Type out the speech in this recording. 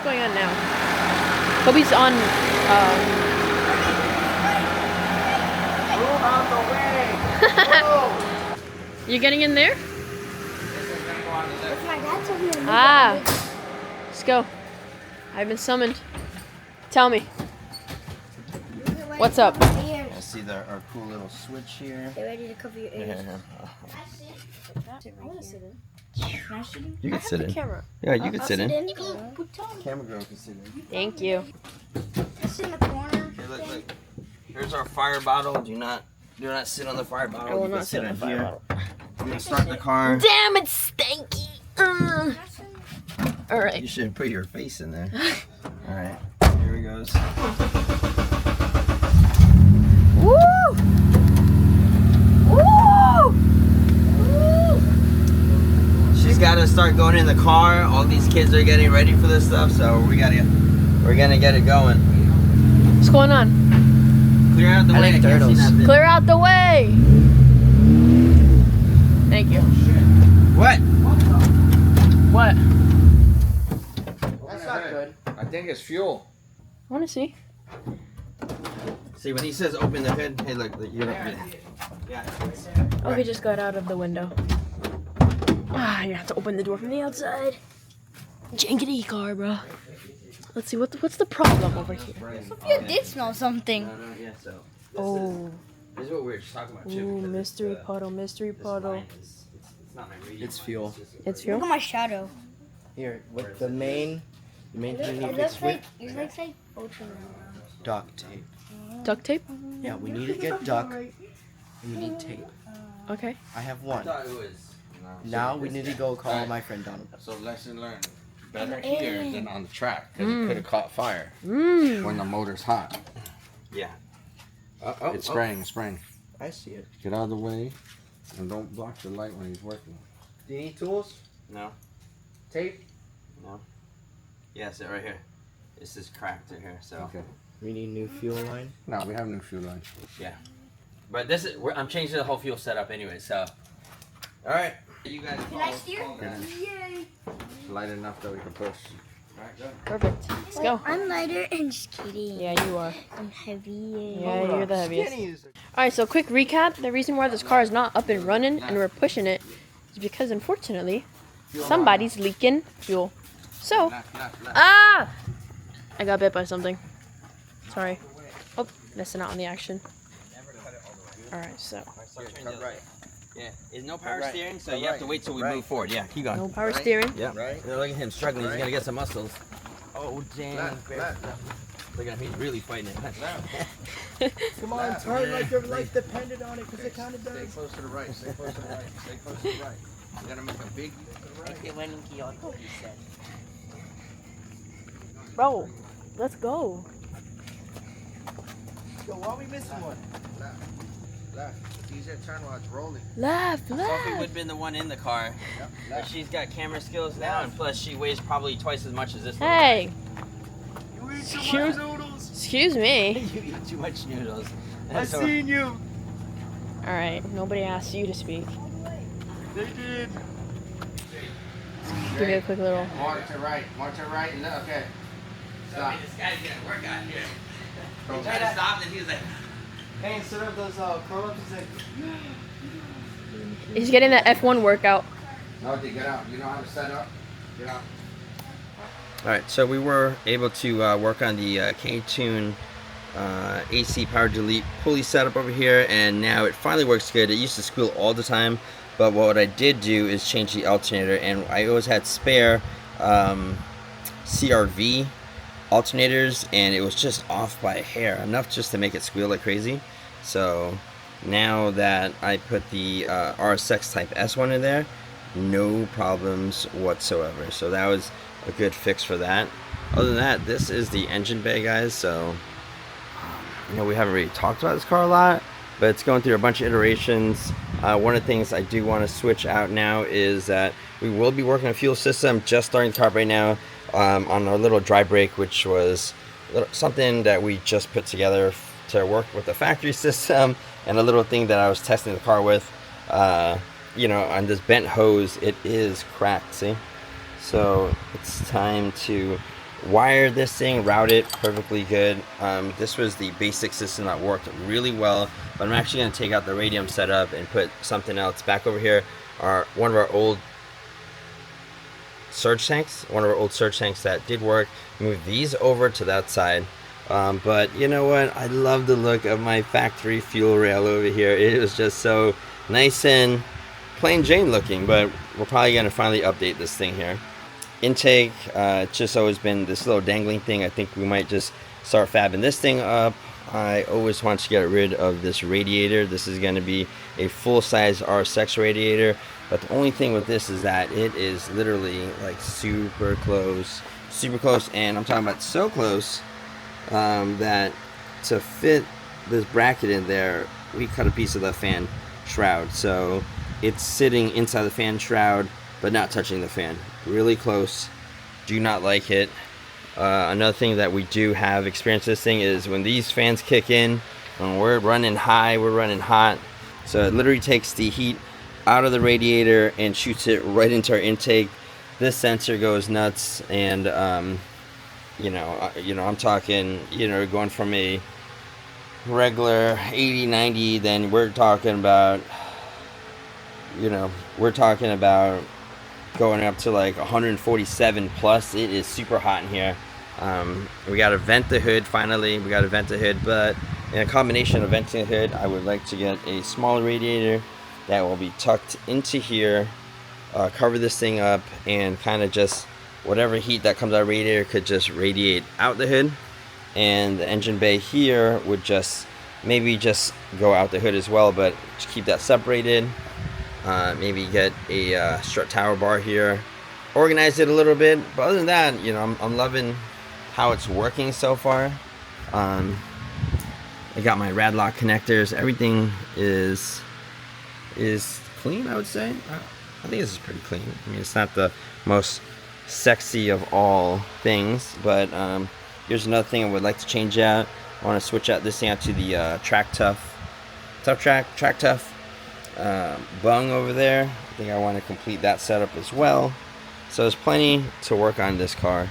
What's going on now? Kobe's on. Move out the way. You getting in there? If my dad's over here. Ah. Let's go. I've been summoned. Tell me. What's up? I see our cool little switch here. Get ready to cover your ears. I want to sit in. Can I sit in? You can sit in. Camera. Yeah, you can sit in. Put Camera girl can sit in. Thank you. sit in the corner. Here, look. Here's our fire bottle. Do not sit on the fire bottle. I will You can not sit on the fire bottle. We're gonna start the car. Damn, it's stanky. All right. You should put your face in there. All right. Here he goes. Woo! Woo! She's got to start going in the car. All these kids are getting ready for this stuff, so we're gonna get it going. What's going on? Clear out the way. I can't see nothing. Clear out the way. Thank you. What? What? That's not good. I think it's fuel. I want to see. See, when he says open the hood, hey, look, you don't. Yeah. Oh, he just got out of the window. Ah, you have to open the door from the outside. Jankety car, bro. Let's see, what's the problem over here? Sophia did smell something. Yeah, so. Oh. This is what we were just talking about, too. Ooh, mystery puddle, mystery puddle. It's not my radio. It's fuel. It's Look fuel? at my shadow. Here, with the main thing you need It to looks fix like with ultra. duct tape. Duct tape? Yeah, we need to get duct and we need tape. Okay. I have I one. thought it was. Now we need to go call my friend Donald. So lesson learned. Better here than on the track because it could have caught fire Mmm. when the motor's hot. Yeah. It's spraying. I see it. Get out of the way and don't block the light when he's working. Do you need tools? No. Tape? Yeah, it's right here. This is cracked right here, so. Okay. We need new fuel line. No, we have new fuel line. But this is, I'm changing the whole fuel setup anyway, so. All right. You guys. Can I steer? Yeah. Yay. Light enough that we can push. All right, go. Perfect. Let's go. I'm lighter and just kidding. Yeah, you are. I'm heavy. Yeah, you're the heaviest. Skinny is Alright, so quick recap. The reason why this car is not up and running and we're pushing it is because, unfortunately, somebody's leaking fuel. So, ah! I got bit by something. Sorry. Oh, missing out on the action. Alright, so. Yeah. There's no power steering, so you have to wait till we move forward. Yeah, keep going. No power steering. Yeah. Right. Look at him struggling. He's gonna get some muscles. Oh dang! Look at him. He's really fighting it. Come on, turn like your life depended on it, because it kind of Stay does. close to the right. Stay close to the right. Stay close to the right. You gotta make a big Bro, let's go. Yo, why are we missing one? left. It's easier to turn while it's rolling. Left, Sophie would left. have been the one in the car, Yep. but she's got camera skills now, and plus she weighs probably twice as much as this. Hey, You eat too Excuse- much noodles. excuse me. You eat too much noodles. I So- seen you. Alright, nobody asked you to speak. They did. Give me a quick little. More to right. More to right. And okay. Stop. This guy's gonna work out here. Go He tried to stop, and he was like, Hey, instead of those curl-ups, it's like... He's getting that F1 workout. No, get out. You know how to set up. Get out. Alright, so we were able to work on the K-Tune AC power delete pulley setup over here, and now it finally works good. It used to squeal all the time, but what I did do is change the alternator, and I always had spare CRV alternators, and it was just off by a hair, enough just to make it squeal like crazy. So now that I put the RSX Type S one in there, no problems whatsoever. So that was a good fix for that. Other than that, this is the engine bay, guys. So you know, we haven't really talked about this car a lot, but it's going through a bunch of iterations. One of the things I do want to switch out now is that we will be working on a fuel system. Just starting the car right now on our little dry brake, which was something that we just put together to work with the factory system, and a little thing that I was testing the car with. You know, on this bent hose, it is cracked, see? So it's time to wired this thing, route it perfectly good. This was the basic system that worked really well, but I'm actually going to take out the radium setup and put something else back over here. One of our old surge tanks, that did work. Move these over to that side. But you know what? I love the look of my factory fuel rail over here. It was just so nice and plain Jane looking, but we're probably going to finally update this thing here. Intake, it's just always been this little dangling thing. I think we might just start fabbing this thing up. I always want to get rid of this radiator. This is going to be a full-size RSX radiator, but the only thing with this is that it is literally like super close, and I'm talking about so close that to fit this bracket in there, we cut a piece of the fan shroud, so it's sitting inside the fan shroud but not touching the fan. Really close. Do not like it. Another thing that we do have experience this thing is when these fans kick in, when we're running high, we're running hot, so it literally takes the heat out of the radiator and shoots it right into our intake. This sensor goes nuts, and you know, I'm talking, going from a regular 80, 90, then we're talking about going up to like 147 plus. It is super hot in here. We got to vent the hood finally. But in a combination of venting the hood, I would like to get a smaller radiator that will be tucked into here, cover this thing up, and kind of just whatever heat that comes out of the radiator could just radiate out the hood, and the engine bay here would just maybe just go out the hood as well, but just keep that separated. Maybe get a strut tower bar here, organize it a little bit, but other than that, I'm loving how it's working so far. I got my rad lock connectors. Everything is clean, I would say. I think this is pretty clean. I mean, it's not the most sexy of all things, but here's another thing I would like to change out. I want to switch out this thing out to the Track Tough bung over there. I think I want to complete that setup as well. So there's plenty to work on this car.